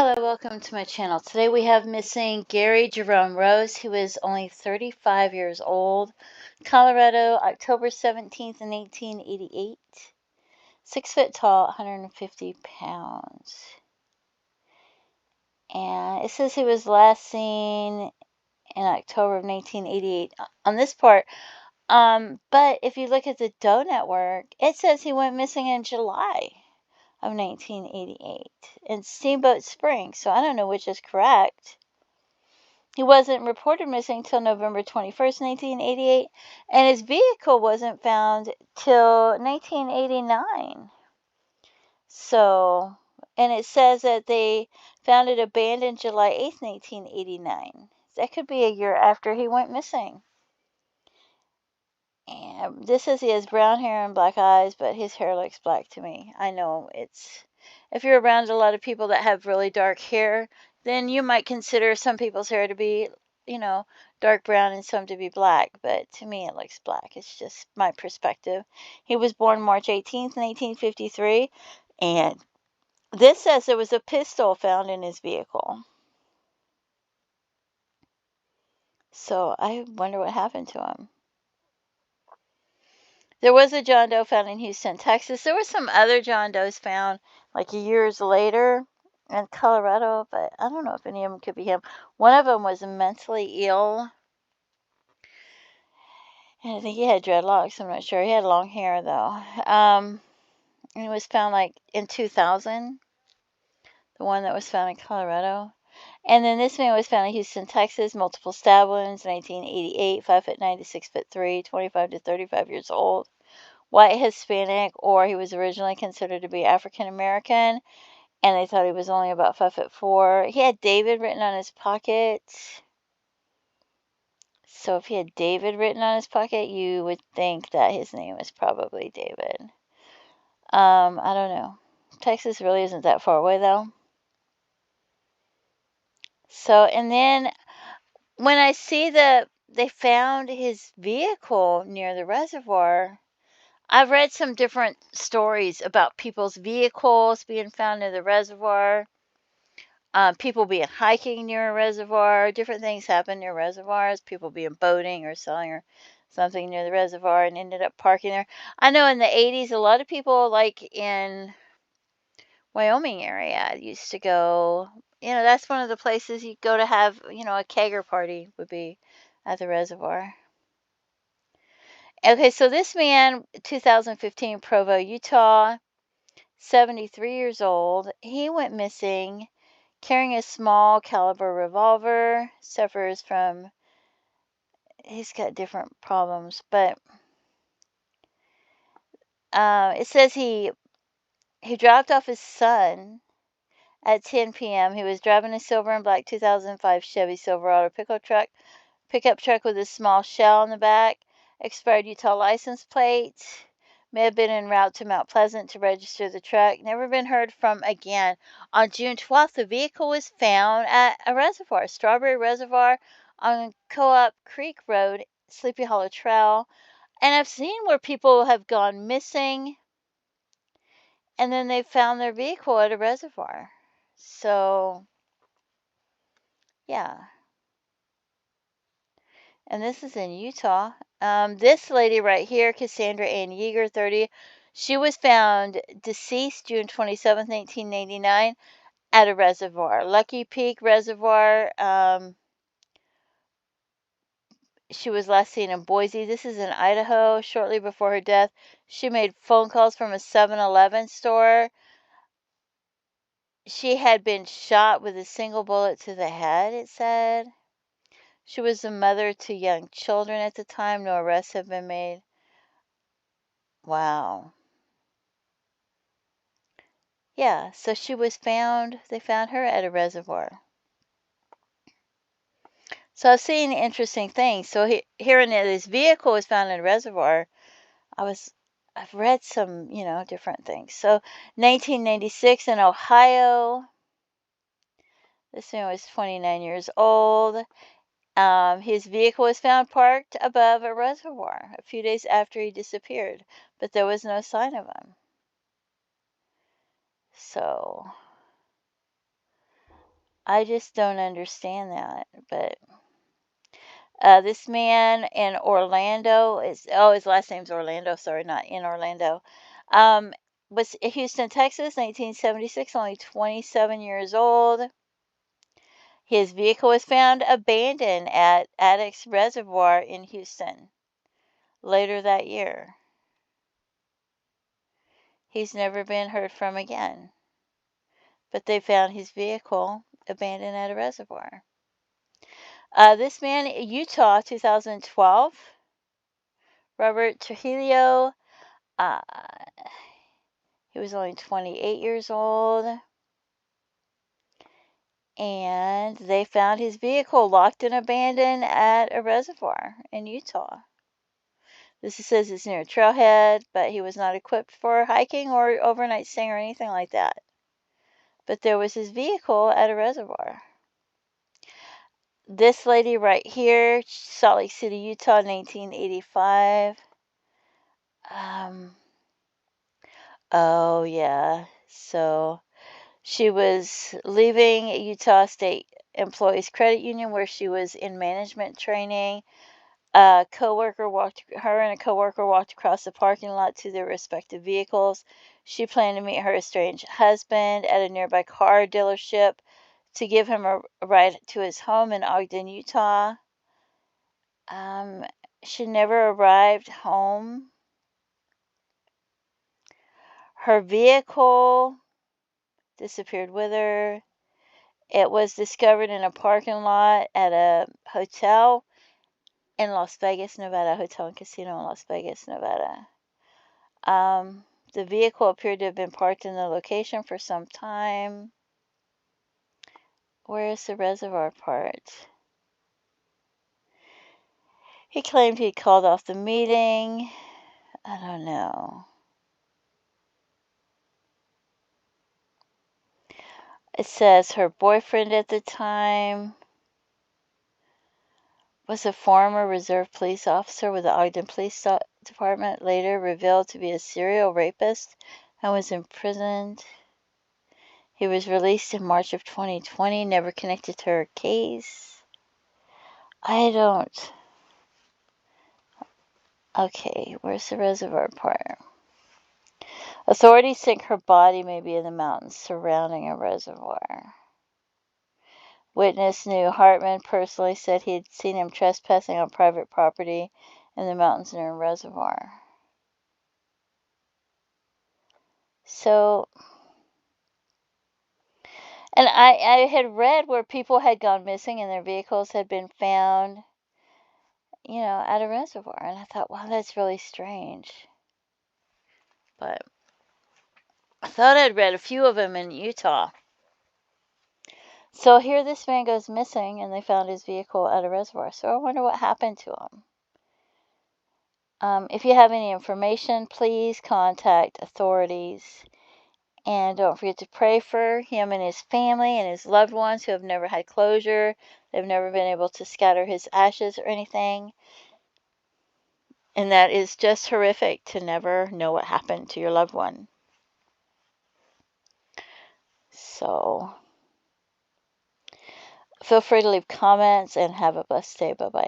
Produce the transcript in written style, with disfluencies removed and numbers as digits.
Hello, welcome to my channel. Today we have missing Gary Jerome Rose, who is only 35 years old. Colorado, October 17th in 1888. 6 foot tall, 150 pounds. And it says he was last seen in October of 1988 on this part. But if you look at the Doe Network, it says he went missing in July of 1988 in Steamboat Springs, so I don't know which is correct. He wasn't reported missing till November 21st, 1988, and his vehicle wasn't found till 1989. So, and it says that they found it abandoned July 8th, 1989. That could be a year after he went missing. And this says he has brown hair and black eyes, but his hair looks black to me. I know if you're around a lot of people that have really dark hair, then you might consider some people's hair to be, dark brown and some to be black. But to me, it looks black. It's just my perspective. He was born March 18th, 1953. And this says there was a pistol found in his vehicle. So I wonder what happened to him. There was a John Doe found in Houston, Texas. There were some other John Does found like years later in Colorado, but I don't know if any of them could be him. One of them was mentally ill. And I think he had dreadlocks. I'm not sure. He had long hair, though. And it was found like in 2000, the one that was found in Colorado. And then this man was found in Houston, Texas, multiple stab wounds, 1988, 5'9" to 6'3", 25 to 35 years old. White Hispanic, or he was originally considered to be African American, and they thought he was only about 5'4". He had David written on his pocket. So if he had David written on his pocket, you would think that his name was probably David. I don't know. Texas really isn't that far away, though. So, and then when I see that they found his vehicle near the reservoir, I've read some different stories about people's vehicles being found near the reservoir, people being hiking near a reservoir, different things happen near reservoirs, people being boating or selling or something near the reservoir and ended up parking there. I know in the 80s, a lot of people like in Wyoming area used to go, that's one of the places you go to have, a kegger party would be at the reservoir. Okay, so this man, 2015, Provo, Utah, 73 years old. He went missing carrying a small caliber revolver. Suffers from, he's got different problems, but it says he dropped off his son at 10 p.m. He was driving a silver and black 2005 Chevy Silverado pickup truck with a small shell in the back, expired Utah license plate. May have been en route to Mount Pleasant to register the truck. Never been heard from again. On June 12th, the vehicle was found at a reservoir, Strawberry Reservoir on Co-op Creek Road, Sleepy Hollow Trail. And I've seen where people have gone missing and then they found their vehicle at a reservoir. So, yeah. And this is in Utah. This lady right here, Cassandra Ann Yeager, 30, she was found deceased June 27th, 1989 at a reservoir. Lucky Peak Reservoir. She was last seen in Boise. This is in Idaho. Shortly before her death, she made phone calls from a 7-Eleven store. She had been shot with a single bullet to the head, it said. She was a mother to young children at the time. No arrests have been made. Wow. Yeah, so she was found, they found her at a reservoir. So I've seen interesting things. So hearing that this vehicle was found in a reservoir, I've read some, different things. So 1996 in Ohio, this man was 29 years old. His vehicle was found parked above a reservoir a few days after he disappeared, but there was no sign of him. So I just don't understand that. But this man in Orlando his last name's Orlando. Sorry, not in Orlando. Um, was Houston, Texas, 1976. Only 27 years old. His vehicle was found abandoned at Addicks Reservoir in Houston later that year. He's never been heard from again. But they found his vehicle abandoned at a reservoir. This man, Utah, 2012, Robert Trujillo. Uh, he was only 28 years old. And they found his vehicle locked and abandoned at a reservoir in Utah. This says it's near a trailhead, but he was not equipped for hiking or overnight staying or anything like that. But there was his vehicle at a reservoir. This lady right here, Salt Lake City, Utah, 1985. Oh, yeah. So she was leaving Utah State Employees Credit Union where she was in management training. Her and a coworker walked across the parking lot to their respective vehicles. She planned to meet her estranged husband at a nearby car dealership to give him a ride to his home in Ogden, Utah. She never arrived home. Her vehicle disappeared with her. It was discovered in a parking lot at a hotel in Las Vegas, Nevada, hotel and casino in Las Vegas, Nevada. The vehicle appeared to have been parked in the location for some time. Where is the reservoir part? He claimed he'd called off the meeting. I don't know. It says her boyfriend at the time was a former reserve police officer with the Ogden Police Department, later revealed to be a serial rapist and was imprisoned. He was released in March of 2020, never connected to her case. Okay, where's the reservoir part? Authorities think her body may be in the mountains surrounding a reservoir. Witness knew Hartman personally, said he had seen him trespassing on private property in the mountains near a reservoir. So, and I had read where people had gone missing and their vehicles had been found, at a reservoir. And I thought, wow, that's really strange. But I thought I'd read a few of them in Utah. So here this man goes missing and they found his vehicle at a reservoir. So I wonder what happened to him. If you have any information, please contact authorities. And don't forget to pray for him and his family and his loved ones who have never had closure. They've never been able to scatter his ashes or anything. And that is just horrific to never know what happened to your loved one. So, feel free to leave comments and have a blessed day. Bye-bye.